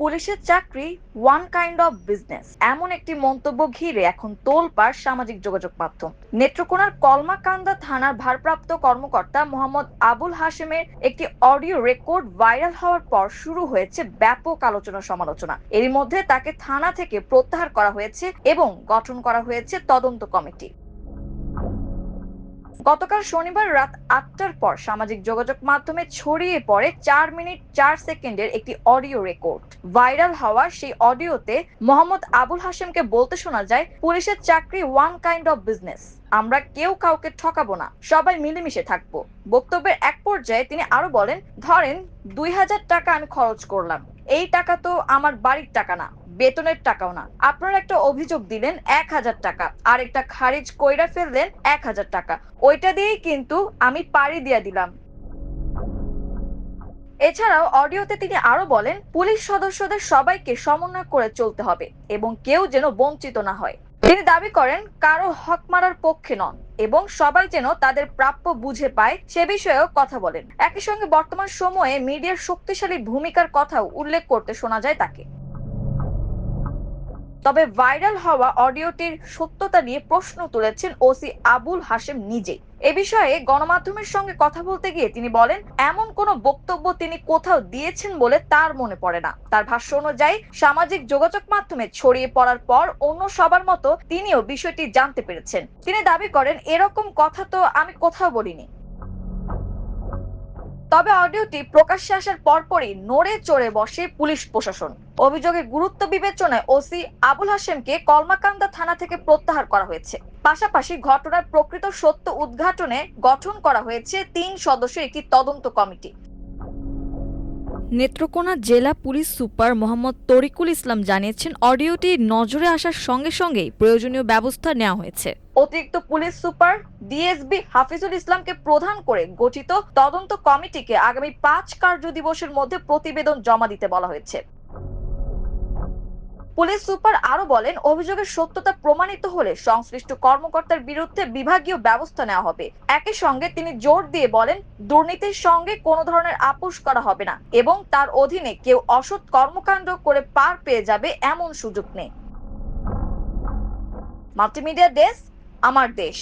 পুলিশের চাকরি one kind of business, এমন একটি মন্তব্য ঘিরে এখন তোলপাড় সামাজিক যোগাযোগ মাধ্যম। নেত্রকোনার কলমাকান্দা থানার ভারপ্রাপ্ত কর্মকর্তা মোহাম্মদ আবুল হাশেমের একটি অডিও রেকর্ড ভাইরাল হওয়ার পর শুরু হয়েছে ব্যাপক আলোচনা সমালোচনা। এরই মধ্যে তাকে থানা থেকে প্রত্যাহার করা হয়েছে এবং গঠন করা হয়েছে তদন্ত কমিটি। গতকাল শনিবার রাত ৮টার পর সামাজিক যোগাযোগ মাধ্যমে ছড়িয়ে পড়ে ৪ মিনিট ৪ সেকেন্ডের একটি অডিও রেকর্ড। ভাইরাল হওয়া সেই অডিওতে মোহাম্মদ আবুল হাশেমকে বলতে শোনা যায়, পুলিশের চাকরি ওয়ান কাইন্ড অফ বিজনেস, আমরা কেউ কাউকে ঠকাবো না, সবাই মিলেমিশে থাকবো। বক্তব্যের এক পর্যায়ে তিনি আরো বলেন, ধরেন ২০০০ টাকা আমি খরচ করলাম, এই টাকা তো আমার বাড়ির টাকা না, বেতনের টাকাও না। আপনারা একটা অভিযোগ দিলেন ১০০০ টাকা, আর একটা খারিজ কইরা ফেললেন ১০০০ টাকা, ওইটা দিয়েই কিন্তু আমি পাড়ি দিয়া দিলাম। এছাড়াও অডিওতে তিনি আরো বলেন, পুলিশ সদস্যদের সবাইকে সমন্বয় করে চলতে হবে এবং কেউ যেন বঞ্চিত না হয়। তিনি দাবি করেন কারো হক মারার পক্ষে নন এবং সবাই যেন তাদের প্রাপ্য বুঝে পায় সে বিষয়েও কথা বলেন। একই সঙ্গে বর্তমান সময়ে মিডিয়ার শক্তিশালী ভূমিকার কথাও উল্লেখ করতে শোনা যায় তাকে। তবে ভাইরাল হওয়া অডিওটির সত্যতা নিয়ে প্রশ্ন তুলেছেন ওসি আবুল হাশেম নিজেই। এ বিষয়ে গণমাধ্যমের সঙ্গে কথা বলতে গিয়ে তিনি বলেন, এমন কোনো বক্তব্য তিনি কোথাও দিয়েছেন বলে তার মনে পড়ে না। তার ভাষ্য অনুযায়ী সামাজিক যোগাযোগ মাধ্যমে ছড়িয়ে পড়ার পর অন্য সবার মতো তিনিও বিষয়টি জানতে পেরেছেন। তিনি দাবি করেন, এরকম কথা তো আমি কোথাও বলিনি। তবে অডিওটি প্রকাশ্যে আসার পরপরই নড়ে চড়ে বসে পুলিশ প্রশাসন। অভিযোগের গুরুত্ব বিবেচনায় ওসি আবুল হাশেমকে কলমাকান্দা থানা থেকে প্রত্যাহার করা হয়েছে। পাশাপাশি ঘটনার প্রকৃত সত্য উদ্ঘাটনে গঠন করা হয়েছে ৩ সদস্যের একটি তদন্ত কমিটি। নেত্রকোনা জেলা পুলিশ সুপার মোহাম্মদ তরিকুল ইসলাম জানিয়েছেন, অডিওটি নজরে আসার সঙ্গে সঙ্গেই প্রয়োজনীয় ব্যবস্থা নেওয়া হয়েছে। অতিরিক্ত পুলিশ সুপার ডিএসপি হাফিজুল ইসলামকে প্রধান করে গঠিত তদন্ত কমিটিকে আগামী ৫ কার্য দিবসের মধ্যে প্রতিবেদন জমা দিতে বলা হয়েছে। পুলিশ সুপার আরো বলেন, অভিযোগের সত্যতা প্রমাণিত হলে সংশ্লিষ্ট কর্মকর্তার বিরুদ্ধে বিভাগীয় ব্যবস্থা নেওয়া হবে। একই সঙ্গে তিনি জোর দিয়ে বলেন, দুর্নীতির সঙ্গে কোনো ধরনের আপোষ করা হবে না এবং তার অধীনে কেউ অসৎ কর্মকাণ্ড করে পার পেয়ে যাবে এমন সুযোগ নেই। মাল্টিমিডিয়া ডেস্ক, আমার দেশ।